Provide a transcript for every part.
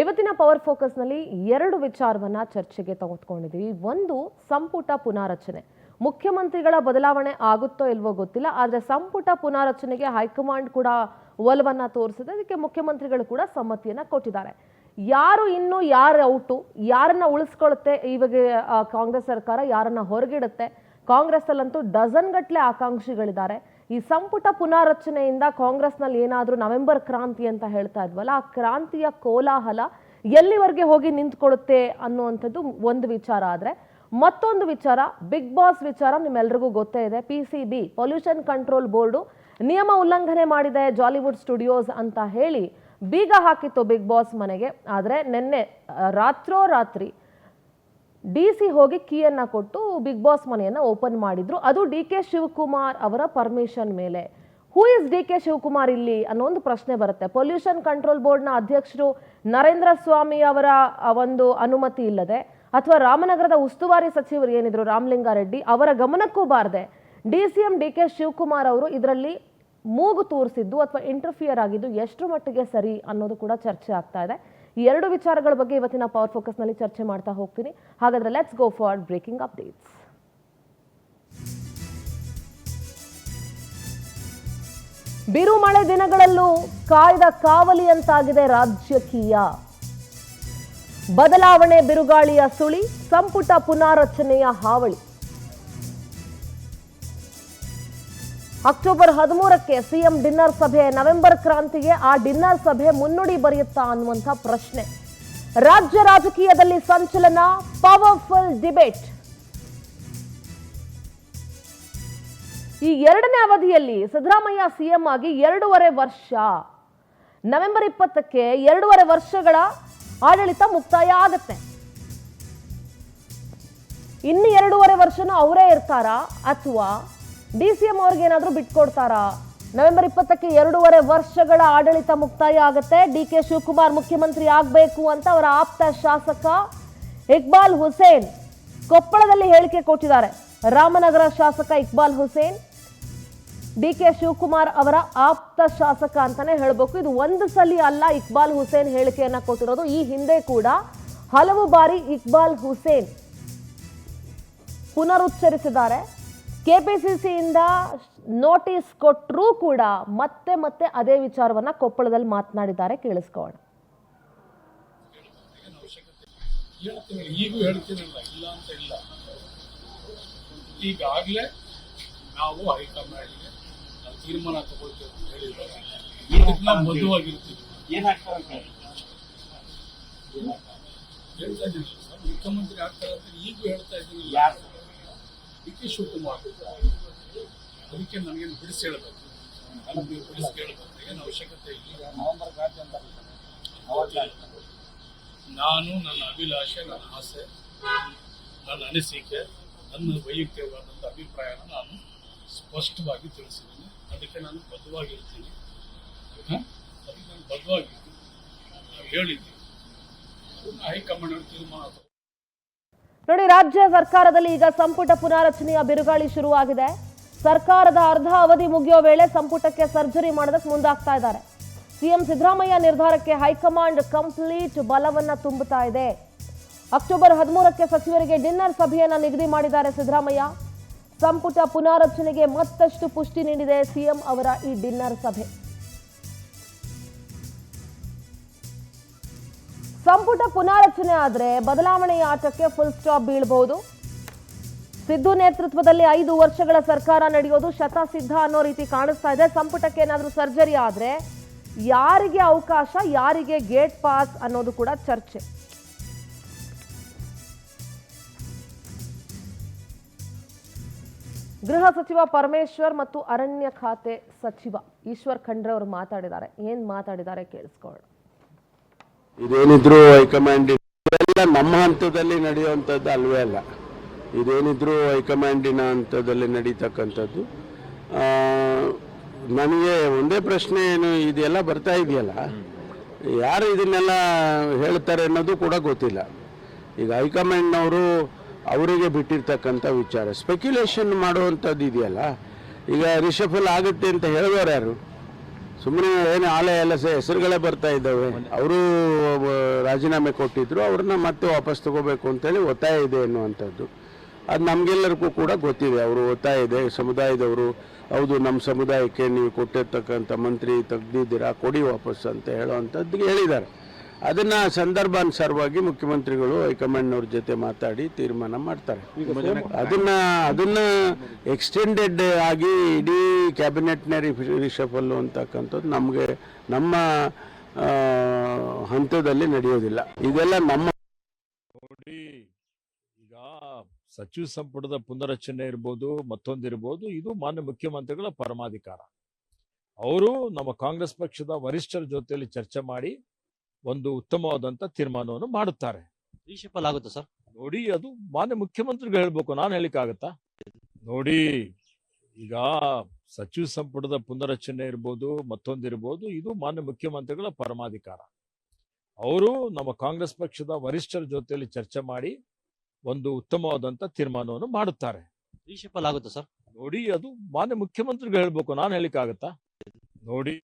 ಇವತ್ತಿನ power focus ನಲ್ಲಿ ಎರಡು ವಿಚಾರವನ್ನ ಚರ್ಚೆಗೆ ತೆಗೆದುಕೊಂಡಿದ್ದೀವಿ. ಒಂದು, ಸಂಪುಟ ಪುನಾರಚನೆ. ಮುಖ್ಯಮಂತ್ರಿಗಳ ಬದಲಾವಣೆ ಆಗುತ್ತೋ ಇಲ್ವೋ ಗೊತ್ತಿಲ್ಲ, ಆದರೆ ಸಂಪುಟ ಪುನಾರಚನೆಗೆ ಹೈಕಮಾಂಡ್ ಕೂಡ ಒಲವನ್ನ ತೋರಿಸಿದೆ. ಅದಕ್ಕೆ ಮುಖ್ಯಮಂತ್ರಿಗಳು ಕೂಡ ಸಮ್ಮತಿಯನ್ನ ಕೊಟ್ಟಿದ್ದಾರೆ. ಯಾರು ಇನ್ನು ಯಾರು ಔಟು, ಯಾರನ್ನ ಉಳಿಸ್ಕೊಳ್ಳುತ್ತೆ ಇವಾಗ ಕಾಂಗ್ರೆಸ್ ಸರ್ಕಾರ, ಯಾರನ್ನ ಹೊರಗಿಡುತ್ತೆ? ಕಾಂಗ್ರೆಸ್ ಅಲ್ಲಂತೂ ಡಜನ್ ಗಟ್ಟಲೆ ಆಕಾಂಕ್ಷಿಗಳಿದ್ದಾರೆ. ಈ ಸಂಪುಟ ಪುನಾರಚನೆಯಿಂದ ಕಾಂಗ್ರೆಸ್ನಲ್ಲಿ ಏನಾದರೂ ನವೆಂಬರ್ ಕ್ರಾಂತಿ ಅಂತ ಹೇಳ್ತಾ ಇದ್ವಲ್ಲ, ಆ ಕ್ರಾಂತಿಯ ಕೋಲಾಹಲ ಎಲ್ಲಿವರೆಗೆ ಹೋಗಿ ನಿಂತ್ಕೊಳ್ಳುತ್ತೆ ಅನ್ನುವಂಥದ್ದು ಒಂದು ವಿಚಾರ. ಆದರೆ ಮತ್ತೊಂದು ವಿಚಾರ, ಬಿಗ್ ಬಾಸ್ ವಿಚಾರ ನಿಮ್ಮೆಲ್ರಿಗೂ ಗೊತ್ತೇ ಇದೆ. PCB ಪೊಲ್ಯೂಷನ್ ಕಂಟ್ರೋಲ್ ಬೋರ್ಡು ನಿಯಮ ಉಲ್ಲಂಘನೆ ಮಾಡಿದೆ ಜಾಲಿವುಡ್ ಸ್ಟುಡಿಯೋಸ್ ಅಂತ ಹೇಳಿ ಬೀಗ ಹಾಕಿತ್ತು ಬಿಗ್ ಬಾಸ್ ಮನೆಗೆ. ಆದರೆ ನಿನ್ನೆ ರಾತ್ರೋರಾತ್ರಿ DC ಹೋಗಿ ಕೀಯನ್ನ ಕೊಟ್ಟು ಬಿಗ್ ಬಾಸ್ ಮನೆಯನ್ನ ಓಪನ್ ಮಾಡಿದ್ರು. ಅದು DK ಶಿವಕುಮಾರ್ ಅವರ ಪರ್ಮಿಷನ್ ಮೇಲೆ. ಹೂ ಇಸ್ DK ಶಿವಕುಮಾರ್ ಇಲ್ಲಿ ಅನ್ನೋ ಒಂದು ಪ್ರಶ್ನೆ ಬರುತ್ತೆ. ಪೊಲ್ಯೂಷನ್ ಕಂಟ್ರೋಲ್ ಬೋರ್ಡ್ನ ಅಧ್ಯಕ್ಷರು ನರೇಂದ್ರ ಸ್ವಾಮಿ ಅವರ ಒಂದು ಅನುಮತಿ ಇಲ್ಲದೆ, ಅಥವಾ ರಾಮನಗರದ ಉಸ್ತುವಾರಿ ಸಚಿವರು ಏನಿದ್ರು ರಾಮಲಿಂಗಾರೆಡ್ಡಿ ಅವರ ಗಮನಕ್ಕೂ ಬಾರದೆ DCM DK ಶಿವಕುಮಾರ್ ಅವರು ಇದರಲ್ಲಿ ಮೂಗು ತೂರಿಸಿದ್ದು ಅಥವಾ ಇಂಟರ್ಫಿಯರ್ ಆಗಿದ್ದು ಎಷ್ಟು ಮಟ್ಟಿಗೆ ಸರಿ ಅನ್ನೋದು ಕೂಡ ಚರ್ಚೆ ಆಗ್ತಾ ಇದೆ. ಈ ಎರಡು ವಿಚಾರಗಳ ಬಗ್ಗೆ ಇವತ್ತಿನ ಪವರ್ ಫೋಕಸ್ ನಲ್ಲಿ ಚರ್ಚೆ ಮಾಡ್ತಾ ಹೋಗ್ತೀನಿ. ಹಾಗಾದ್ರೆ let's go for breaking updates. ಬಿರುಮಳೆ ದಿನಗಳಲ್ಲೂ ಕಾಯ್ದ ಕಾವಲಿ ಅಂತಾಗಿದೆ ರಾಜಕೀಯ. ಬದಲಾವಣೆ ಬಿರುಗಾಳಿಯ ಸುಳಿ, ಸಂಪುಟ ಪುನಾರಚನೆಯ ಹಾವಳಿ. ಅಕ್ಟೋಬರ್ 13ಕ್ಕೆ ಸಿಎಂ ಡಿನ್ನರ್ ಸಭೆ. ನವೆಂಬರ್ ಕ್ರಾಂತಿಗೆ ಆ ಡಿನ್ನರ್ ಸಭೆ ಮುನ್ನುಡಿ ಬರೆಯುತ್ತಾ ಅನ್ನುವಂಥ ಪ್ರಶ್ನೆ. ರಾಜ್ಯ ರಾಜಕೀಯದಲ್ಲಿ ಸಂಚಲನ, ಪವರ್ಫುಲ್ ಡಿಬೇಟ್. ಈ ಎರಡನೇ ಅವಧಿಯಲ್ಲಿ ಸಿದ್ದರಾಮಯ್ಯ ಸಿಎಂ ಆಗಿ 2.5 ವರ್ಷ. ನವೆಂಬರ್ 20ಕ್ಕೆ 2.5 ವರ್ಷಗಳ ಆಡಳಿತ ಮುಕ್ತಾಯ ಆಗುತ್ತೆ. ಇನ್ನು 2.5 ವರ್ಷನೂ ಅವರೇ ಇರ್ತಾರಾ ಅಥವಾ DCM ಅವ್ರಿಗೆ ಏನಾದ್ರೂ ಬಿಟ್ಕೊಡ್ತಾರಾ? ನವೆಂಬರ್ 20ಕ್ಕೆ 2.5 ವರ್ಷಗಳ ಆಡಳಿತ ಮುಕ್ತಾಯ ಆಗುತ್ತೆ. DK ಶಿವಕುಮಾರ್ ಮುಖ್ಯಮಂತ್ರಿ ಆಗಬೇಕು ಅಂತ ಅವರ ಆಪ್ತ ಶಾಸಕ ಇಕ್ಬಾಲ್ ಹುಸೇನ್ ಕೊಪ್ಪಳದಲ್ಲಿ ಹೇಳಿಕೆ ಕೊಟ್ಟಿದ್ದಾರೆ. ರಾಮನಗರ ಶಾಸಕ ಇಕ್ಬಾಲ್ ಹುಸೇನ್ DK ಶಿವಕುಮಾರ್ ಅವರ ಆಪ್ತ ಶಾಸಕ ಅಂತಾನೆ ಹೇಳಬೇಕು. ಇದು ಒಂದು ಸಲ ಅಲ್ಲ ಇಕ್ಬಾಲ್ ಹುಸೇನ್ ಹೇಳಿಕೆಯನ್ನ ಕೊಟ್ಟಿರೋದು. ಈ ಹಿಂದೆ ಕೂಡ ಹಲವು ಬಾರಿ ಇಕ್ಬಾಲ್ ಹುಸೇನ್ ಪುನರುಚ್ಚರಿಸಿದ್ದಾರೆ. KPCCಯಿಂದ ನೋಟಿಸ್ ಕೊಟ್ಟರೂ ಕೂಡ ಮತ್ತೆ ಮತ್ತೆ ಅದೇ ವಿಚಾರವನ್ನ ಕೊಪ್ಪಳದಲ್ಲಿ ಮಾತನಾಡಿದ್ದಾರೆ. ಕೇಳಿಸ್ಕೊಳ್ಳೋಣ. ಈಗೂ ಹೇಳ್ತೀನಲ್ಲ, ಇಲ್ಲ ಅಂತ ಇಲ್ಲ. ಈಗಾಗಲೇ ನಾವು ಹೈಕಮಾಂಡ್ಗೆ ನಾವು ತೀರ್ಮಾನ ತಗೊಳ್ತೇವೆ ಅಂತ ಹೇಳಿದ್ದಾರೆ. ನಾವು ಮಧುವಾಗಿರ್ತೀವಿ. ಹೇಳ್ತಾ ಇದ್ದೀನಿ ಸರ್, ಮುಖ್ಯಮಂತ್ರಿ ಆಗ್ತಾರೆ ಅಂತ ಈಗೂ ಹೇಳ್ತಾ ಇದ್ದೀನಿ. DK ಶಿವಕುಮಾರ್ ಅದಕ್ಕೆ ನನಗೇನು ಬಿಡಿಸಿ ಹೇಳಬೇಕು, ನನಗೆ ಬಿಡಿಸಿ ಕೇಳಬೇಕು, ಏನು ಅವಶ್ಯಕತೆ ಇಲ್ಲ. ನಾನು ನನ್ನ ಅಭಿಲಾಷೆ, ನನ್ನ ಆಸೆ, ನನ್ನ ಅನಿಸಿಕೆ, ನನ್ನ ವೈಯಕ್ತಿಕವಾದಂಥ ಅಭಿಪ್ರಾಯನ ನಾನು ಸ್ಪಷ್ಟವಾಗಿ ತಿಳಿಸಿದ್ದೀನಿ. ಅದಕ್ಕೆ ನಾನು ಬದ್ಧವಾಗಿರ್ತೀನಿ. ಅದಕ್ಕೆ ನಾನು ಬದ್ಧವಾಗಿರ್ತೀನಿ. ನಾವು ಹೇಳಿದ್ದೀವಿ, ಹೈಕಮಾಂಡ್ ತೀರ್ಮಾನ. ನೋಡಿ, ರಾಜ್ಯ ಸರ್ಕಾರದಲ್ಲಿ ಈಗ ಸಂಪುಟ ಪುನಾರಚನೆಯ ಬಿರುಗಾಳಿ ಶುರುವಾಗಿದೆ. ಸರ್ಕಾರದ ಅರ್ಧ ಅವಧಿ ಮುಗಿಯೋ ವೇಳೆ ಸಂಪುಟಕ್ಕೆ ಸರ್ಜರಿ ಮಾಡೋದಕ್ಕೆ ಮುಂದಾಗ್ತಾ ಇದ್ದಾರೆ. ಸಿಎಂ ಸಿದ್ದರಾಮಯ್ಯ ನಿರ್ಧಾರಕ್ಕೆ ಹೈಕಮಾಂಡ್ ಕಂಪ್ಲೀಟ್ ಬಲವನ್ನ ತುಂಬುತ್ತಾ ಇದೆ. ಅಕ್ಟೋಬರ್ 13ಕ್ಕೆ ಸಚಿವರಿಗೆ ಡಿನ್ನರ್ ಸಭೆಯನ್ನ ನಿಗದಿ ಮಾಡಿದ್ದಾರೆ ಸಿದ್ದರಾಮಯ್ಯ. ಸಂಪುಟ ಪುನಾರಚನೆಗೆ ಮತ್ತಷ್ಟು ಪುಷ್ಟಿ ನೀಡಿದೆ ಸಿಎಂ ಅವರ ಈ ಡಿನ್ನರ್ ಸಭೆ. ಸಂಪುಟ ಪುನಾರಚನೆ ಆದರೆ ಬದಲಾವಣೆಯ ಆಟಕ್ಕೆ ಫುಲ್ ಸ್ಟಾಪ್ ಬೀಳಬಹುದು. ಸಿದ್ದು ನೇತೃತ್ವದಲ್ಲಿ 5 ವರ್ಷಗಳ ಸರ್ಕಾರ ನಡೆಯೋದು ಶತಸಿದ್ಧ ಅನ್ನೋ ರೀತಿ ಕಾಣಿಸ್ತಾ ಇದೆ. ಸಂಪುಟಕ್ಕೆ ಏನಾದರೂ ಸರ್ಜರಿ ಆದರೆ ಯಾರಿಗೆ ಅವಕಾಶ, ಯಾರಿಗೆ ಗೇಟ್ ಪಾಸ್ ಅನ್ನೋದು ಕೂಡ ಚರ್ಚೆ. ಗೃಹ ಸಚಿವ ಪರಮೇಶ್ವರ್ ಮತ್ತು ಅರಣ್ಯ ಖಾತೆ ಸಚಿವ ಈಶ್ವರ್ ಖಂಡ್ರೆ ಅವರು ಮಾತಾಡಿದ್ದಾರೆ. ಏನ್ ಮಾತಾಡಿದ್ದಾರೆ ಕೇಳಿಸ್ಕೊಳ್ಳೋಣ. ಇದೇನಿದ್ರು ಹೈಕಮಾಂಡ್ ಎಲ್ಲ ನಮ್ಮ ಹಂತದಲ್ಲಿ ನಡೆಯುವಂಥದ್ದು ಅಲ್ವೇ ಅಲ್ಲ. ಇದೇನಿದ್ರು ಹೈಕಮಾಂಡಿನ ಹಂತದಲ್ಲಿ ನಡೀತಕ್ಕಂಥದ್ದು. ನನಗೆ ಒಂದೇ ಪ್ರಶ್ನೆ, ಏನು ಇದೆಲ್ಲ ಬರ್ತಾ ಇದೆಯಲ್ಲ, ಯಾರು ಇದನ್ನೆಲ್ಲ ಹೇಳ್ತಾರೆ ಅನ್ನೋದು ಕೂಡ ಗೊತ್ತಿಲ್ಲ. ಈಗ ಹೈಕಮಾಂಡ್ನವರು ಅವರಿಗೆ ಬಿಟ್ಟಿರ್ತಕ್ಕಂಥ ವಿಚಾರ, ಸ್ಪೆಕ್ಯುಲೇಷನ್ ಮಾಡುವಂಥದ್ದು ಇದೆಯಲ್ಲ. ಈಗ ರಿಷಫಲ್ ಆಗುತ್ತೆ ಅಂತ ಹೇಳಿದವರು ಯಾರು? ಸುಮ್ಮನೆ ಏನು ಆಲೆ ಎಲ್ಲ ಹೆಸರುಗಳೇ ಬರ್ತಾ ಇದ್ದಾವೆ. ಅವರು ರಾಜೀನಾಮೆ ಕೊಟ್ಟಿದ್ರು, ಅವ್ರನ್ನ ಮತ್ತೆ ವಾಪಸ್ ತಗೋಬೇಕು ಅಂತೇಳಿ ಒತ್ತಾಯ ಇದೆ ಎನ್ನುವಂಥದ್ದು. ಅದು ನಮಗೆಲ್ಲರಿಗೂ ಕೂಡ ಗೊತ್ತಿದೆ. ಅವರು ಒತ್ತಾಯ ಇದೆ, ಸಮುದಾಯದವರು ಹೌದು ನಮ್ಮ ಸಮುದಾಯಕ್ಕೆ ನೀವು ಕೊಟ್ಟಿರ್ತಕ್ಕಂಥ ಮಂತ್ರಿ ತೆಗ್ದಿದ್ದೀರಾ, ಕೊಡಿ ವಾಪಸ್ ಅಂತ ಹೇಳುವಂಥದ್ದು ಹೇಳಿದ್ದಾರೆ. ಅದನ್ನು ಸಂದರ್ಭಾನುಸಾರವಾಗಿ ಮುಖ್ಯಮಂತ್ರಿಗಳು ಹೈಕಮಾಂಡ್ನವ್ರ ಜೊತೆ ಮಾತಾಡಿ ತೀರ್ಮಾನ ಮಾಡ್ತಾರೆ. ಅದನ್ನ ಎಕ್ಸ್ಟೆಂಡೆಡ್ ಆಗಿ ಇಡೀ ಕ್ಯಾಬಿನೆಟ್ನ ರಿಷಫಲ್ಲು ಅಂತಕ್ಕಂಥದ್ದು ನಮ್ಮ ಹಂತದಲ್ಲಿ ನಡೆಯೋದಿಲ್ಲ. ಇದೆಲ್ಲ ನಮ್ಮ ನೋಡಿ, ಈಗ ಸಚಿವ ಸಂಪುಟದ ಪುನರಚನೆ ಇರ್ಬೋದು, ಮತ್ತೊಂದಿರ್ಬೋದು, ಇದು ಮಾನ್ಯ ಮುಖ್ಯಮಂತ್ರಿಗಳ ಪರಮಾಧಿಕಾರ. ಅವರು ನಮ್ಮ ಕಾಂಗ್ರೆಸ್ ಪಕ್ಷದ ವರಿಷ್ಠರ ಜೊತೆಯಲ್ಲಿ ಚರ್ಚೆ ಮಾಡಿ ಒಂದು ಉತ್ತಮವಾದಂತ ತೀರ್ಮಾನವನ್ನು ಮಾಡುತ್ತಾರೆ. ರೀಶಫಲ್ ಆಗುತ್ತೆ ಸರ್? ನೋಡಿ, ಅದು ಮಾನ್ಯ ಮುಖ್ಯಮಂತ್ರಿಗಳು ಹೇಳ್ಬೇಕು, ನಾನು ಹೇಳಿಕ್ಕಾಗತ್ತಾ? ನೋಡಿ, ಈಗ ಸಚಿವ ಸಂಪುಟದ ಪುನರಚನೆ ಇರ್ಬೋದು, ಮತ್ತೊಂದಿರ್ಬೋದು, ಇದು ಮಾನ್ಯ ಮುಖ್ಯಮಂತ್ರಿಗಳ ಪರಮಾಧಿಕಾರ. ಅವರು ನಮ್ಮ ಕಾಂಗ್ರೆಸ್ ಪಕ್ಷದ ವರಿಷ್ಠರ ಜೊತೆಯಲ್ಲಿ ಚರ್ಚೆ ಮಾಡಿ ಒಂದು ಉತ್ತಮವಾದಂತ ತೀರ್ಮಾನವನ್ನು ಮಾಡುತ್ತಾರೆ. ರೀಶಫಲ್ ಆಗುತ್ತೆ ಸರ್? ನೋಡಿ, ಅದು ಮಾನ್ಯ ಮುಖ್ಯಮಂತ್ರಿಗಳು ಹೇಳ್ಬೇಕು, ನಾನು ಹೇಳಿಕ್ಕಾಗತ್ತಾ? ನೋಡಿ,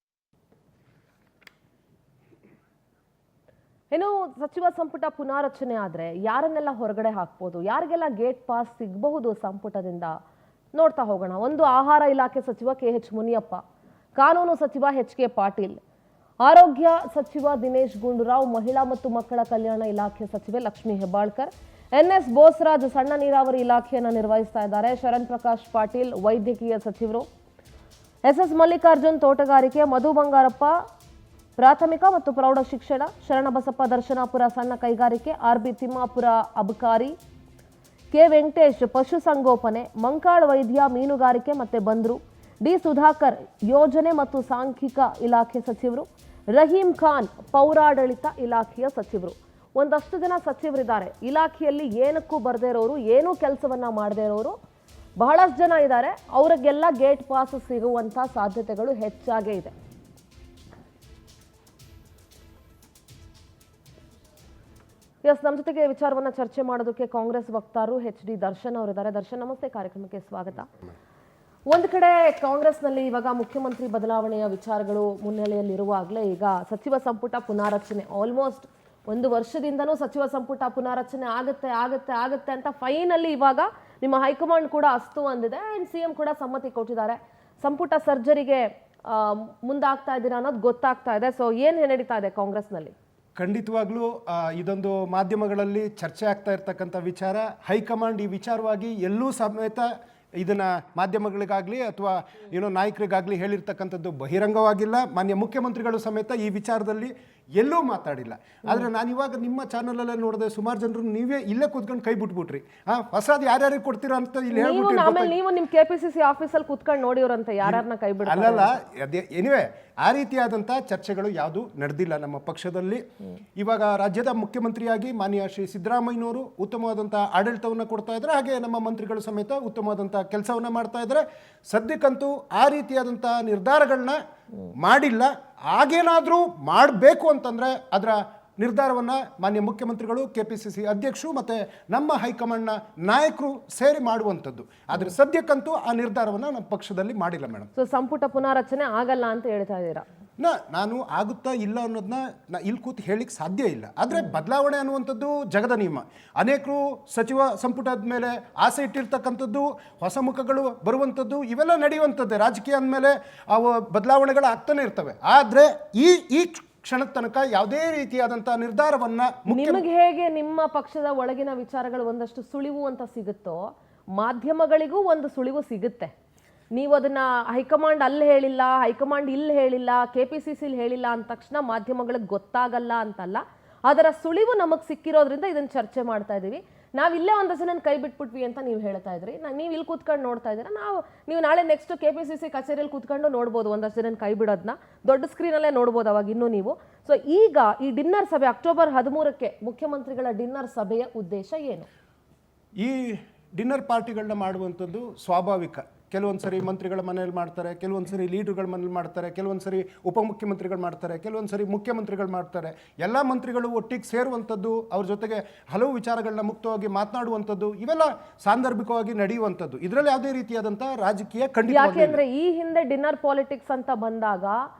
ಇನ್ನು ಸಚಿವ ಸಂಪುಟ ಪುನಾರಚನೆ ಆದ್ರೆ ಯಾರನ್ನೆಲ್ಲ ಹೊರಗಡೆ ಹಾಕ್ಬೋದು, ಯಾರಿಗೆಲ್ಲ ಗೇಟ್ ಪಾಸ್ ಸಿಗಬಹುದು ಸಂಪುಟದಿಂದ ನೋಡ್ತಾ ಹೋಗೋಣ. ಒಂದು, ಆಹಾರ ಇಲಾಖೆ ಸಚಿವ KH ಮುನಿಯಪ್ಪ, ಕಾನೂನು ಸಚಿವ HK ಪಾಟೀಲ್, ಆರೋಗ್ಯ ಸಚಿವ ದಿನೇಶ್ ಗುಂಡೂರಾವ್, ಮಹಿಳಾ ಮತ್ತು ಮಕ್ಕಳ ಕಲ್ಯಾಣ ಇಲಾಖೆ ಸಚಿವೆ ಲಕ್ಷ್ಮೀ ಹೆಬ್ಬಾಳ್ಕರ್, NS ಬೋಸರಾಜ್ ಸಣ್ಣ ನೀರಾವರಿ ಇಲಾಖೆಯನ್ನು ನಿರ್ವಹಿಸ್ತಾ ಇದ್ದಾರೆ, ಶರಣ್ ಪ್ರಕಾಶ್ ಪಾಟೀಲ್ ವೈದ್ಯಕೀಯ ಸಚಿವರು, SS ಮಲ್ಲಿಕಾರ್ಜುನ್ ತೋಟಗಾರಿಕೆ, ಮಧು ಬಂಗಾರಪ್ಪ ಪ್ರಾಥಮಿಕ ಮತ್ತು ಪ್ರೌಢ ಶಿಕ್ಷಣ, ಶರಣಬಸಪ್ಪ ದರ್ಶನಾಪುರ ಸಣ್ಣ ಕೈಗಾರಿಕೆ, RB ತಿಮ್ಮಾಪುರ ಅಬಕಾರಿ, K ವೆಂಕಟೇಶ್ ಪಶುಸಂಗೋಪನೆ, ಮಂಕಾಳ್ ವೈದ್ಯ ಮೀನುಗಾರಿಕೆ ಮತ್ತೆ ಬಂದರು, D ಸುಧಾಕರ್ ಯೋಜನೆ ಮತ್ತು ಸಾಂಖ್ಯಿಕ ಇಲಾಖೆ ಸಚಿವರು, ರಹೀಂ ಖಾನ್ ಪೌರಾಡಳಿತ ಇಲಾಖೆಯ ಸಚಿವರು. ಒಂದಷ್ಟು ಜನ ಸಚಿವರಿದ್ದಾರೆ. ಇಲಾಖೆಯಲ್ಲಿ ಏನಕ್ಕೂ ಬರ್ದೇ ಇರೋರು, ಏನೂ ಕೆಲಸವನ್ನ ಮಾಡದೇ ಇರೋರು ಬಹಳಷ್ಟು ಜನ ಇದ್ದಾರೆ. ಅವರಿಗೆಲ್ಲ ಗೇಟ್ ಪಾಸ್ ಸಿಗುವಂತ ಸಾಧ್ಯತೆಗಳು ಹೆಚ್ಚಾಗೇ ಇದೆ. ನಮ್ಮ ಜೊತೆಗೆ ವಿಚಾರವನ್ನ ಚರ್ಚೆ ಮಾಡೋದಕ್ಕೆ ಕಾಂಗ್ರೆಸ್ ವಕ್ತಾರರು HD ದರ್ಶನ್ ಅವರಿದ್ದಾರೆ. ದರ್ಶನ್, ನಮಸ್ತೆ, ಕಾರ್ಯಕ್ರಮಕ್ಕೆ ಸ್ವಾಗತ. ಒಂದು ಕಡೆ ಕಾಂಗ್ರೆಸ್ನಲ್ಲಿ ಇವಾಗ ಮುಖ್ಯಮಂತ್ರಿ ಬದಲಾವಣೆಯ ವಿಚಾರಗಳು ಮುನ್ನೆಲೆಯಲ್ಲಿರುವಾಗಲೇ ಈಗ ಸಚಿವ ಸಂಪುಟ ಪುನಾರಚನೆ ಆಲ್ಮೋಸ್ಟ್ 1 ವರ್ಷದಿಂದನೂ ಸಚಿವ ಸಂಪುಟ ಪುನಾರಚನೆ ಆಗುತ್ತೆ ಅಂತ ಫೈನಲಿ ಇವಾಗ ನಿಮ್ಮ ಹೈಕಮಾಂಡ್ ಕೂಡ ಅಸ್ತು ಅಂದಿದೆ ಅಂಡ್ CM ಕೂಡ ಸಮ್ಮತಿ ಕೊಟ್ಟಿದ್ದಾರೆ. ಸಂಪುಟ ಸರ್ಜರಿಗೆ ಮುಂದಾಗ್ತಾ ಇದ್ದೀರಾ ಅನ್ನೋದು ಗೊತ್ತಾಗ್ತಾ ಇದೆ. ಸೊ ಏನು ನಡೀತಾ ಇದೆ ಕಾಂಗ್ರೆಸ್ನಲ್ಲಿ? ಖಂಡಿತವಾಗ್ಲೂ ಇದೊಂದು ಮಾಧ್ಯಮಗಳಲ್ಲಿ ಚರ್ಚೆ ಆಗ್ತಾ ಇರ್ತಕ್ಕಂಥ ವಿಚಾರ. ಹೈಕಮಾಂಡ್ ಈ ವಿಚಾರವಾಗಿ ಎಲ್ಲೂ ಸಮೇತ ಇದನ್ನು ಮಾಧ್ಯಮಗಳಿಗಾಗಲಿ ಅಥವಾ ನಾಯಕರಿಗಾಗಲಿ ಹೇಳಿರ್ತಕ್ಕಂಥದ್ದು ಬಹಿರಂಗವಾಗಿಲ್ಲ. ಮಾನ್ಯ ಮುಖ್ಯಮಂತ್ರಿಗಳು ಸಮೇತ ಈ ವಿಚಾರದಲ್ಲಿ ಎಲ್ಲೂ ಮಾತಾಡಿಲ್ಲ. ಆದರೆ ನಾನಿವಾಗ ನಿಮ್ಮ ಚಾನಲಲ್ಲೇ ನೋಡಿದೆ, ಸುಮಾರು ಜನರು ನೀವೇ ಇಲ್ಲೇ ಕೂತ್ಕೊಂಡು ಕೈ ಬಿಟ್ಬಿಟ್ರಿ. ಹೊಸದು ಯಾರ್ಯಾರಿಗೆ ಕೊಡ್ತೀರಾ ಅಂತ ಇಲ್ಲಿ ಹೇಳ್ಬಿಟ್ಟು ನೀವು ನಿಮ್ಮ KPCC ಆಫೀಸಲ್ಲಿ ಕೂತ್ಕೊಂಡು ನೋಡಿವ್ರಂತೆ ಯಾರನ್ನ ಕೈ ಬಿಡ ಅಲ್ಲಲ್ಲ. ಅದೇ ಎನಿವೆ ಆ ರೀತಿಯಾದಂಥ ಚರ್ಚೆಗಳು ಯಾವುದು ನಡೆದಿಲ್ಲ ನಮ್ಮ ಪಕ್ಷದಲ್ಲಿ. ಇವಾಗ ರಾಜ್ಯದ ಮುಖ್ಯಮಂತ್ರಿಯಾಗಿ ಮಾನ್ಯ ಶ್ರೀ ಸಿದ್ದರಾಮಯ್ಯನವರು ಉತ್ತಮವಾದಂಥ ಆಡಳಿತವನ್ನು ಕೊಡ್ತಾ ಇದ್ದಾರೆ. ಹಾಗೆ ನಮ್ಮ ಮಂತ್ರಿಗಳು ಸಮೇತ ಉತ್ತಮವಾದಂಥ ಕೆಲಸವನ್ನು ಮಾಡ್ತಾ ಇದ್ದಾರೆ. ಸದ್ಯಕ್ಕಂತೂ ಆ ರೀತಿಯಾದಂಥ ನಿರ್ಧಾರಗಳನ್ನ ಮಾಡಿಲ್ಲ. ಹಾಗೇನಾದರೂ ಮಾಡಬೇಕು ಅಂತಂದರೆ ಅದರ ನಿರ್ಧಾರವನ್ನು ಮಾನ್ಯ ಮುಖ್ಯಮಂತ್ರಿಗಳು, KPCC ಅಧ್ಯಕ್ಷರು ಮತ್ತು ನಮ್ಮ ಹೈಕಮಾಂಡ್ನ ನಾಯಕರು ಸೇರಿ ಮಾಡುವಂಥದ್ದು. ಆದರೆ ಸದ್ಯಕ್ಕಂತೂ ಆ ನಿರ್ಧಾರವನ್ನು ನಮ್ಮ ಪಕ್ಷದಲ್ಲಿ ಮಾಡಿಲ್ಲ ಮೇಡಮ್. ಸೊ ಸಂಪುಟ ಪುನಾರಚನೆ ಆಗಲ್ಲ ಅಂತ ಹೇಳ್ತಾ ಇದ್ದೀರಾ? ನಾನು ಆಗುತ್ತಾ ಇಲ್ಲ ಅನ್ನೋದನ್ನ ಇಲ್ಲಿ ಕೂತು ಹೇಳಿಕ್ಕೆ ಸಾಧ್ಯ ಇಲ್ಲ. ಆದರೆ ಬದಲಾವಣೆ ಅನ್ನುವಂಥದ್ದು ಜಗದ ನಿಯಮ. ಅನೇಕರು ಸಚಿವ ಸಂಪುಟದ ಮೇಲೆ ಆಸೆ ಇಟ್ಟಿರ್ತಕ್ಕಂಥದ್ದು, ಹೊಸ ಮುಖಗಳು ಬರುವಂಥದ್ದು, ಇವೆಲ್ಲ ನಡೆಯುವಂಥದ್ದೇ. ರಾಜಕೀಯ ಅಂದಮೇಲೆ ಅವು ಬದಲಾವಣೆಗಳು ಆಗ್ತಾನೆ ಇರ್ತವೆ. ಆದರೆ ಈ ಕ್ಷಣದ ತನಕ ಯಾವುದೇ ರೀತಿಯಾದಂಥ ನಿರ್ಧಾರವನ್ನ ನಿಮಗೆ ಹೇಗೆ ನಿಮ್ಮ ಪಕ್ಷದ ಒಳಗಿನ ವಿಚಾರಗಳು ಒಂದಷ್ಟು ಸುಳಿವು ಅಂತ ಸಿಗುತ್ತೋ, ಮಾಧ್ಯಮಗಳಿಗೂ ಒಂದು ಸುಳಿವು ಸಿಗುತ್ತೆ. ನೀವು ಅದನ್ನ ಹೈಕಮಾಂಡ್ ಅಲ್ಲಿ ಹೇಳಿಲ್ಲ, ಹೈಕಮಾಂಡ್ ಇಲ್ಲಿ ಹೇಳಿಲ್ಲ, KPCC ಹೇಳಿಲ್ಲ ಅಂದ ತಕ್ಷಣ ಮಾಧ್ಯಮಗಳಿಗೆ ಗೊತ್ತಾಗಲ್ಲ ಅಂತಲ್ಲ. ಅದರ ಸುಳಿವು ನಮಗೆ ಸಿಕ್ಕಿರೋದ್ರಿಂದ ಇದನ್ನ ಚರ್ಚೆ ಮಾಡ್ತಾ ಇದೀವಿ. ನಾವಿಲ್ಲೇ ಒಂದಷ್ಟು ಜನ ಕೈ ಬಿಟ್ಬಿಟ್ವಿ ಅಂತ ನೀವು ಹೇಳ್ತಾ ಇದ್ರಿ. ನೀವು ಇಲ್ಲಿ ಕೂತ್ಕೊಂಡು ನೋಡ್ತಾ ಇದ್ದೀರಾ. ನೀವು ನಾಳೆ ನೆಕ್ಸ್ಟ್ KPCC ಕಚೇರಿಯಲ್ಲಿ ಕೂತ್ಕೊಂಡು ನೋಡ್ಬೋದು ಒಂದಷ್ಟು ಜನ ಕೈ ಬಿಡೋದನ್ನ. ದೊಡ್ಡ ಸ್ಕ್ರೀನಲ್ಲೇ ನೋಡ್ಬೋದು ಅವಾಗ ಇನ್ನೂ ನೀವು. ಸೊ ಈಗ ಈ ಡಿನ್ನರ್ ಸಭೆ ಅಕ್ಟೋಬರ್ 13ಕ್ಕೆ ಮುಖ್ಯಮಂತ್ರಿಗಳ ಡಿನ್ನರ್ ಸಭೆಯ ಉದ್ದೇಶ ಏನು? ಈ ಡಿನ್ನರ್ ಪಾರ್ಟಿಗಳನ್ನ ಮಾಡುವಂಥದ್ದು ಸ್ವಾಭಾವಿಕ. ಕೆಲವೊಂದು ಸರಿ ಮಂತ್ರಿಗಳ ಮನೆಯಲ್ಲಿ ಮಾಡ್ತಾರೆ, ಕೆಲವೊಂದು ಸರಿ ಲೀಡರ್ಗಳ ಮನೇಲಿ ಮಾಡ್ತಾರೆ, ಕೆಲವೊಂದು ಸರಿ ಉಪಮುಖ್ಯಮಂತ್ರಿಗಳು ಮಾಡ್ತಾರೆ, ಕೆಲವೊಂದು ಸರಿ ಮುಖ್ಯಮಂತ್ರಿಗಳು ಮಾಡ್ತಾರೆ. ಎಲ್ಲ ಮಂತ್ರಿಗಳು ಒಟ್ಟಿಗೆ ಸೇರುವಂಥದ್ದು, ಅವ್ರ ಜೊತೆಗೆ ಹಲವು ವಿಚಾರಗಳನ್ನ ಮುಕ್ತವಾಗಿ ಮಾತನಾಡುವಂಥದ್ದು, ಇವೆಲ್ಲ ಸಾಂದರ್ಭಿಕವಾಗಿ ನಡೆಯುವಂಥದ್ದು. ಇದರಲ್ಲಿ ಯಾವುದೇ ರೀತಿಯಾದಂಥ ರಾಜಕೀಯ ಖಂಡಿತ. ಯಾಕೆಂದ್ರೆ ಈ ಹಿಂದೆ ಡಿನ್ನರ್ ಪಾಲಿಟಿಕ್ಸ್ ಅಂತ ಬಂದಾಗ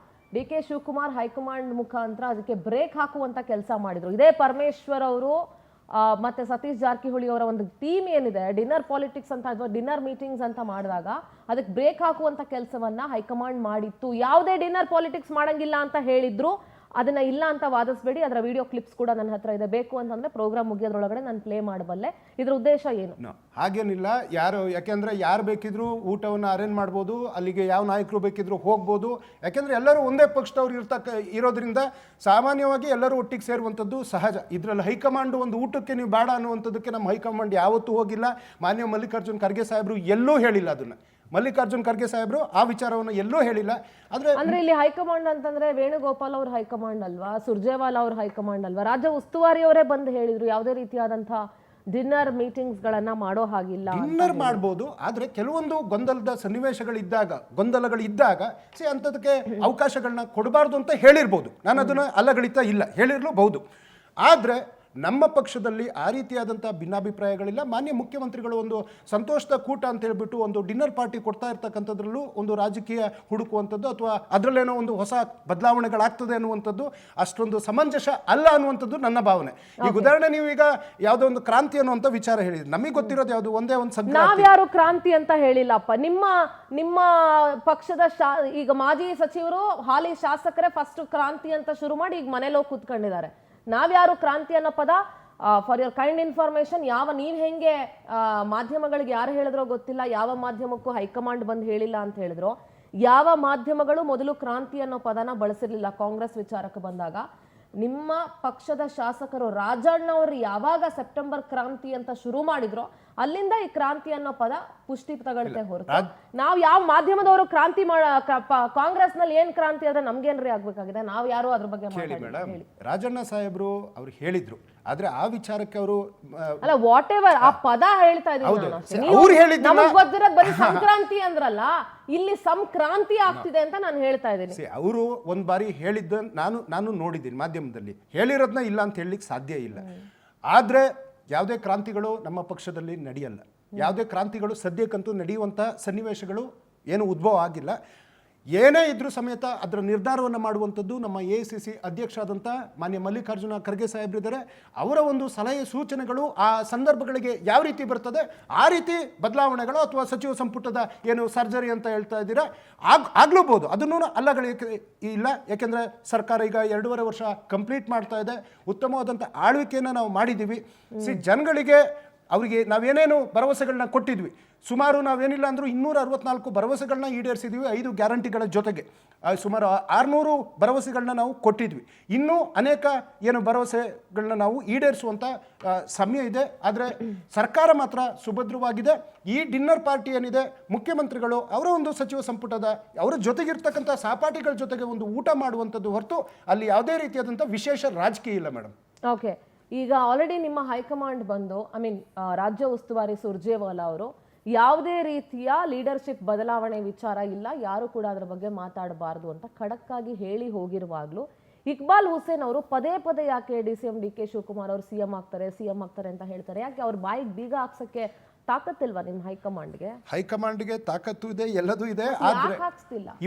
ಡಿ ಕೆ ಶಿವಕುಮಾರ್ ಹೈಕಮಾಂಡ್ ಮುಖಾಂತರ ಅದಕ್ಕೆ ಬ್ರೇಕ್ ಹಾಕುವಂತ ಕೆಲಸ ಮಾಡಿದ್ರು. ಇದೇ ಪರಮೇಶ್ವರ್ ಅವರು ಮತ್ತೆ ಸತೀಶ್ ಜಾರಕಿಹೊಳಿ ಅವರ ಒಂದು ಟೀಮ್ ಏನಿದೆ, ಡಿನ್ನರ್ ಪಾಲಿಟಿಕ್ಸ್ ಅಂತ ಅಥವಾ ಡಿನ್ನರ್ ಮೀಟಿಂಗ್ಸ್ ಅಂತ ಮಾಡಿದಾಗ ಅದಕ್ಕೆ ಬ್ರೇಕ್ ಹಾಕುವಂತ ಕೆಲಸವನ್ನ ಹೈಕಮಾಂಡ್ ಮಾಡಿತ್ತು. ಯಾವುದೇ ಡಿನ್ನರ್ ಪಾಲಿಟಿಕ್ಸ್ ಮಾಡಂಗಿಲ್ಲ ಅಂತ ಹೇಳಿದ್ರು, ಅದನ್ನ ಇಲ್ಲ ಅಂತ ವಾದಿಸಬೇಡಿ. ಅದರ ವಿಡಿಯೋ ಕ್ಲಿಪ್ಸ್ ಕೂಡ ನನ್ನ ಹತ್ರ ಇದೆ. ಬೇಕು ಅಂತಂದ್ರೆ ಪ್ರೋಗ್ರಾಮ್ ಮುಗಿಯೋದ್ರೊಳಗಡೆ ನಾನು ಪ್ಲೇ ಮಾಡಬಲ್ಲೆ. ಇದ್ರ ಉದ್ದೇಶ ಏನು? ಹಾಗೇನಿಲ್ಲ. ಯಾಕೆಂದ್ರೆ ಯಾರು ಬೇಕಿದ್ರು ಊಟವನ್ನು ಅರೇಂಜ್ ಮಾಡ್ಬೋದು, ಅಲ್ಲಿಗೆ ಯಾವ ನಾಯಕರು ಬೇಕಿದ್ರು ಹೋಗ್ಬೋದು. ಯಾಕೆಂದ್ರೆ ಎಲ್ಲರೂ ಒಂದೇ ಪಕ್ಷದವ್ರು ಇರೋದ್ರಿಂದ ಸಾಮಾನ್ಯವಾಗಿ ಎಲ್ಲರೂ ಒಟ್ಟಿಗೆ ಸೇರುವಂಥದ್ದು ಸಹಜ. ಇದರಲ್ಲಿ ಹೈಕಮಾಂಡ್ ಒಂದು ಊಟಕ್ಕೆ ನೀವು ಬೇಡ ಅನ್ನುವಂಥದ್ದಕ್ಕೆ ನಮ್ಮ ಹೈಕಮಾಂಡ್ ಯಾವತ್ತೂ ಹೋಗಿಲ್ಲ. ಮಾನ್ಯ ಮಲ್ಲಿಕಾರ್ಜುನ್ ಖರ್ಗೆ ಸಾಹೇಬರು ಎಲ್ಲೂ ಹೇಳಿಲ್ಲ. ಅದನ್ನ ಮಲ್ಲಿಕಾರ್ಜುನ್ ಖರ್ಗೆ ಸಾಹೇಬರು ಆ ವಿಚಾರವನ್ನು ಎಲ್ಲೂ ಹೇಳಿಲ್ಲ. ಅಂದ್ರೆ ಇಲ್ಲಿ ಹೈಕಮಾಂಡ್ ಅಂತಂದ್ರೆ ವೇಣುಗೋಪಾಲ್ ಅವ್ರ ಹೈಕಮಾಂಡ್ ಅಲ್ವಾ, ಸುರ್ಜೇವಾಲಾ ಅವ್ರ ಹೈಕಮಾಂಡ್ ಅಲ್ವಾ, ರಾಜ್ಯ ಉಸ್ತುವಾರಿ ಅವರೇ ಬಂದು ಹೇಳಿದ್ರು ಯಾವುದೇ ರೀತಿಯಾದಂತಹ ಡಿನ್ನರ್ ಮೀಟಿಂಗ್ಸ್ ಗಳನ್ನ ಮಾಡೋ ಹಾಗಿಲ್ಲ. ಡಿನ್ನರ್ ಮಾಡ್ಬೋದು, ಆದ್ರೆ ಕೆಲವೊಂದು ಗೊಂದಲಗಳಿದ್ದಾಗ ಅಂಥದಕ್ಕೆ ಅವಕಾಶಗಳನ್ನ ಕೊಡಬಾರ್ದು ಅಂತ ಹೇಳಿರ್ಬೋದು. ನಾನು ಅದನ್ನ ಅಲ್ಲಗಳಿತಾ ಇಲ್ಲ, ಹೇಳಿರ್ಲೂಬಹುದು. ಆದ್ರೆ ನಮ್ಮ ಪಕ್ಷದಲ್ಲಿ ಆ ರೀತಿಯಾದಂಥ ಭಿನ್ನಾಭಿಪ್ರಾಯಗಳಿಲ್ಲ. ಮಾನ್ಯ ಮುಖ್ಯಮಂತ್ರಿಗಳು ಒಂದು ಸಂತೋಷದ ಕೂಟ ಅಂತ ಹೇಳ್ಬಿಟ್ಟು ಒಂದು ಡಿನ್ನರ್ ಪಾರ್ಟಿ ಕೊಡ್ತಾ ಇರ್ತಕ್ಕಂಥದ್ರಲ್ಲೂ ಒಂದು ರಾಜಕೀಯ ಹುಡುಕುವಂಥದ್ದು ಅಥವಾ ಅದರಲ್ಲೇನೋ ಒಂದು ಹೊಸ ಬದಲಾವಣೆಗಳಾಗ್ತದೆ ಅನ್ನುವಂಥದ್ದು ಅಷ್ಟೊಂದು ಸಮಂಜಸ ಅಲ್ಲ ಅನ್ನುವಂಥದ್ದು ನನ್ನ ಭಾವನೆ. ಈಗ ಉದಾಹರಣೆ, ನೀವು ಈಗ ಯಾವುದೋ ಒಂದು ಕ್ರಾಂತಿ ಅನ್ನುವಂಥ ವಿಚಾರ ಹೇಳಿದ್ರಿ. ನಮಗೆ ಗೊತ್ತಿರೋದು ಯಾವುದು? ಒಂದೇ ಒಂದು ಸಂಕ್ರಾಂತಿ. ನಾವ್ಯಾರು ಕ್ರಾಂತಿ ಅಂತ ಹೇಳಿಲ್ಲಪ್ಪ. ನಿಮ್ಮ ಪಕ್ಷದ ಈಗ ಮಾಜಿ ಸಚಿವರು ಹಾಲಿ ಶಾಸಕರೇ ಫಸ್ಟ್ ಕ್ರಾಂತಿ ಅಂತ ಶುರು ಮಾಡಿ ಈಗ ಮನೇಲಿ ಹೋಗಿ ಕೂತ್ಕೊಂಡಿದ್ದಾರೆ. ನಾವ್ಯಾರು ಕ್ರಾಂತಿ ಅನ್ನೋ ಪದ ಫಾರ್ ಯುವರ್ ಕೈಂಡ್ ಇನ್ಫಾರ್ಮೇಶನ್ ನೀವ್ ಹೆಂಗೆ ಮಾಧ್ಯಮಗಳಿಗೆ ಯಾರು ಹೇಳಿದ್ರೋ ಗೊತ್ತಿಲ್ಲ, ಯಾವ ಮಾಧ್ಯಮಕ್ಕೂ ಹೈಕಮಾಂಡ್ ಬಂದು ಹೇಳಿಲ್ಲ ಅಂತ ಹೇಳಿದ್ರು. ಯಾವ ಮಾಧ್ಯಮಗಳು ಮೊದಲು ಕ್ರಾಂತಿ ಅನ್ನೋ ಪದನ ಬಳಸಿರ್ಲಿಲ್ಲ ಕಾಂಗ್ರೆಸ್ ವಿಚಾರಕ್ಕೆ ಬಂದಾಗ. ನಿಮ್ಮ ಪಕ್ಷದ ಶಾಸಕರು ರಾಜಣ್ಣ ಅವರು ಯಾವಾಗ ಸೆಪ್ಟೆಂಬರ್ ಕ್ರಾಂತಿ ಅಂತ ಶುರು ಮಾಡಿದ್ರು ಅಲ್ಲಿಂದ ಈ ಕ್ರಾಂತಿ ಅನ್ನೋ ಪದ ಪುಷ್ಟಿ ತಗೊಳ್ತೆ ಹೊರತು ನಾವ್ ಯಾವ ಮಾಧ್ಯಮದವರು ಕ್ರಾಂತಿ ಕಾಂಗ್ರೆಸ್ ನಲ್ಲಿ ಏನ್ ಕ್ರಾಂತಿ ಆದ್ರೆ ನಮ್ಗೇನ್ರಿ ಆಗ್ಬೇಕಾಗಿದೆ? ನಾವ್ ಯಾರು ಅದ್ರ ಬಗ್ಗೆ ಮೇಡಮ್, ರಾಜಣ್ಣ ಸಾಹೇಬ್ರು ಅವ್ರು ಹೇಳಿದ್ರು, ಆದ್ರೆ ಆ ವಿಚಾರಕ್ಕೆ ಅವರು ಅಲ್ಲ ವಾಟ್ ಎವರ್ ಆ ಪದ ಹೇಳ್ತಾ ಇದ್ದೀನಿ. ನಮಗ್ ಗೊತ್ತಿರೋದು ಬರೀ ಸಂಕ್ರಾಂತಿ ಅಂದ್ರಲ್ಲ, ಇಲ್ಲಿ ಸಂಕ್ರಾಂತಿ ಆಗ್ತಿದೆ ಅಂತ ನಾನು ಹೇಳ್ತಾ ಇದ್ದೀನಿ. ಅವರು ಒಂದ್ ಬಾರಿ ಹೇಳಿದ್ದ ನಾನು ನೋಡಿದ್ದೀನಿ ಮಾಧ್ಯಮದಲ್ಲಿ. ಹೇಳಿರೋದನ್ನ ಇಲ್ಲ ಅಂತ ಹೇಳಲಿಕ್ಕೆ ಸಾಧ್ಯ ಇಲ್ಲ. ಆದ್ರೆ ಯಾವುದೇ ಕ್ರಾಂತಿಗಳು ನಮ್ಮ ಪಕ್ಷದಲ್ಲಿ ನಡೆಯಲ್ಲ. ಯಾವುದೇ ಕ್ರಾಂತಿಗಳು ಸದ್ಯಕ್ಕಂತೂ ನಡೆಯುವಂಥ ಸನ್ನಿವೇಶಗಳು ಏನು ಉದ್ಭವ ಆಗಿಲ್ಲ. ಏನೇ ಇದ್ರೂ ಸಮೇತ ಅದರ ನಿರ್ಧಾರವನ್ನು ಮಾಡುವಂಥದ್ದು ನಮ್ಮ AICC ಅಧ್ಯಕ್ಷ ಆದಂಥ ಮಾನ್ಯ ಮಲ್ಲಿಕಾರ್ಜುನ ಖರ್ಗೆ ಸಾಹೇಬ್ರಿದ್ದಾರೆ. ಅವರ ಒಂದು ಸಲಹೆ ಸೂಚನೆಗಳು ಆ ಸಂದರ್ಭಗಳಿಗೆ ಯಾವ ರೀತಿ ಬರ್ತದೆ ಆ ರೀತಿ ಬದಲಾವಣೆಗಳು ಅಥವಾ ಸಚಿವ ಸಂಪುಟದ ಏನು ಸರ್ಜರಿ ಅಂತ ಹೇಳ್ತಾ ಇದ್ದೀರಾ ಆಗ್ಲೂಬಹುದು. ಅದನ್ನು ಅಲ್ಲಗಳಿಗೆ ಇಲ್ಲ. ಯಾಕೆಂದರೆ ಸರ್ಕಾರ ಈಗ 2.5 ವರ್ಷ ಕಂಪ್ಲೀಟ್ ಮಾಡ್ತಾ ಇದೆ. ಉತ್ತಮವಾದಂಥ ಆಳ್ವಿಕೆಯನ್ನು ನಾವು ಮಾಡಿದ್ದೀವಿ. ಜನಗಳಿಗೆ ಅವರಿಗೆ ನಾವೇನೇನು ಭರವಸೆಗಳನ್ನ ಕೊಟ್ಟಿದ್ವಿ, ಸುಮಾರು ನಾವೇನಿಲ್ಲ ಅಂದರೂ 264 ಭರವಸೆಗಳನ್ನ ಈಡೇರಿಸಿದ್ವಿ 5 ಗ್ಯಾರಂಟಿಗಳ ಜೊತೆಗೆ. ಸುಮಾರು 600 ಭರವಸೆಗಳನ್ನ ನಾವು ಕೊಟ್ಟಿದ್ವಿ. ಇನ್ನೂ ಅನೇಕ ಏನು ಭರವಸೆಗಳನ್ನ ನಾವು ಈಡೇರಿಸುವಂಥ ಸಮಯ ಇದೆ. ಆದರೆ ಸರ್ಕಾರ ಮಾತ್ರ ಸುಭದ್ರವಾಗಿದೆ. ಈ ಡಿನ್ನರ್ ಪಾರ್ಟಿ ಏನಿದೆ, ಮುಖ್ಯಮಂತ್ರಿಗಳು ಅವರ ಒಂದು ಸಚಿವ ಸಂಪುಟದ ಅವರ ಜೊತೆಗಿರ್ತಕ್ಕಂಥ ಸಹಪಾಠಿಗಳ ಜೊತೆಗೆ ಒಂದು ಊಟ ಮಾಡುವಂಥದ್ದು ಹೊರತು ಅಲ್ಲಿ ಯಾವುದೇ ರೀತಿಯಾದಂಥ ವಿಶೇಷ ರಾಜಕೀಯ ಇಲ್ಲ ಮೇಡಮ್. ಓಕೆ, ಈಗ ಆಲ್ರೆಡಿ ನಿಮ್ಮ ಹೈಕಮಾಂಡ್ ಬಂದು ರಾಜ್ಯ ಉಸ್ತುವಾರಿ ಸುರ್ಜೇವಾಲಾ ಅವರು ಯಾವುದೇ ರೀತಿಯ ಲೀಡರ್ಶಿಪ್ ಬದಲಾವಣೆ ವಿಚಾರ ಇಲ್ಲ, ಯಾರು ಕೂಡ ಅದರ ಬಗ್ಗೆ ಮಾತಾಡಬಾರ್ದು ಅಂತ ಖಡಕ್ ಆಗಿ ಹೇಳಿ ಹೋಗಿರುವಾಗ್ಲೂ ಇಕ್ಬಾಲ್ ಹುಸೇನ್ ಅವರು ಪದೇ ಪದೇ ಯಾಕೆ DCM DK ಶಿವಕುಮಾರ್ ಅವರು CM ಆಗ್ತಾರೆ ಅಂತ ಹೇಳ್ತಾರೆ? ಯಾಕೆ ಅವ್ರ ಬಾಯಿಗೆ ಬೀಗ ಹಾಕ್ಸಕ್ಕೆ ತಾಕತ್ತಿಲ್ವಾ ನಿಮ್ಮ ಹೈಕಮಾಂಡ್ಗೆ? ತಾಕತ್ತು ಇದೆ, ಎಲ್ಲದೂ ಇದೆ. ಆದ್ರೆ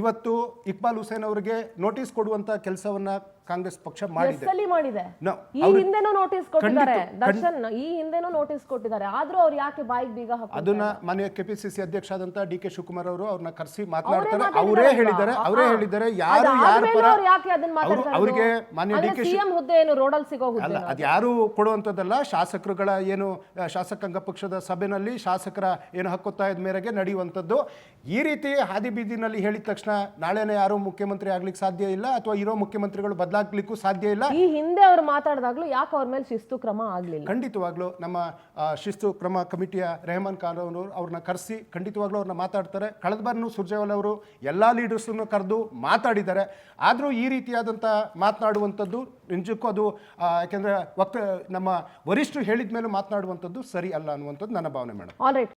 ಇವತ್ತು ಇಕ್ಬಾಲ್ ಹುಸೇನ್ ಅವರಿಗೆ ನೋಟಿಸ್ ಕೊಡುವಂತ ಕೆಲಸವನ್ನ ಕಾಂಗ್ರೆಸ್ ಪಕ್ಷ ಮಾಡಿದೆ. ಈ ಹಿಂದೆನೂ ನೋಟಿಸ್ ಕೊಟ್ಟಿದ್ದಾರೆ ದರ್ಶನ್, ಈ ಹಿಂದೆನೂ ನೋಟಿಸ್ ಕೊಟ್ಟಿದ್ದಾರೆ. ಆದ್ರೂ ಅವ್ರು ಯಾಕೆ ಬಾಯಿಗೆ ಬೀಗ ಹಾಕ್ತಾರೆ? ಅದನ್ನ ಮಾನ್ಯ KPCC ಅಧ್ಯಕ್ಷ ಆದಂತ DK ಶಿವಕುಮಾರ್ ಅವರು ಅವ್ರನ್ನ ಕರೆಸಿ ಮಾತನಾಡ್ತಾರೆ. ಅವರೇ ಹೇಳಿದ್ದಾರೆ ಯಾರು ಅವರಿಗೆ ಮಾನ್ಯ DK CM ಹುದ್ದೆ ಏನು ರೋಡಲ್ಲಿ ಸಿಗೋ ಹುದ್ದೆ ಅಲ್ಲ, ಅದು ಯಾರು ಕೊಡುವಂತದ್ದಲ್ಲ. ಶಾಸಕರುಗಳ ಏನು ಶಾಸಕಾಂಗ ಪಕ್ಷದ ಸಭೆಯಲ್ಲಿ ಶಾಸಕರ ಏನು ಹಕ್ಕೊತ್ತಾಯದ ಮೇರೆಗೆ ನಡೆಯುವಂಥದ್ದು. ಈ ರೀತಿ ಹಾದಿ ಬೀದಿನಲ್ಲಿ ಹೇಳಿದ ತಕ್ಷಣ ನಾಳೆನೇ ಯಾರು ಮುಖ್ಯಮಂತ್ರಿ ಆಗ್ಲಿಕ್ಕೆ ಸಾಧ್ಯ ಇಲ್ಲ, ಅಥವಾ ಇರೋ ಮುಖ್ಯಮಂತ್ರಿಗಳು ಬದಲಾಗ್ಲಿಕ್ಕೂ ಸಾಧ್ಯ ಇಲ್ಲ. ಈ ಹಿಂದೆ ಅವರು ಮಾತಾಡಿದಾಗ್ಲೂ ಯಾಕೆ ಅವ್ರ ಮೇಲೆ ಶಿಸ್ತು ಕ್ರಮ ಆಗ್ಲಿಲ್ಲ? ಖಂಡಿತವಾಗ್ಲೂ ನಮ್ಮ ಶಿಸ್ತು ಕ್ರಮ ಕಮಿಟಿಯ ರೆಹಮಾನ್ ಖಾನ್ ಅವರು ಅವ್ರನ್ನ ಕರೆಸಿ ಖಂಡಿತವಾಗ್ಲೂ ಅವ್ರನ್ನ ಮಾತಾಡ್ತಾರೆ. ಕಳೆದ ಬಾರಿನೂ ಸುರ್ಜೇವಾಲಾ ಅವರು ಎಲ್ಲ ಲೀಡರ್ಸನ್ನು ಕರೆದು ಮಾತಾಡಿದ್ದಾರೆ. ಆದರೂ ಈ ರೀತಿಯಾದಂಥ ಮಾತನಾಡುವಂಥದ್ದು ನಿಜಕ್ಕೂ ಅದು ಯಾಕೆಂದ್ರೆ ನಮ್ಮ ವರಿಷ್ಠರು ಹೇಳಿದ ಮೇಲೆ ಮಾತನಾಡುವಂಥದ್ದು ಸರಿ ಅಲ್ಲ ಅನ್ನುವಂಥದ್ದು ನನ್ನ ಭಾವನೆ ಮೇಡಮ್. All right.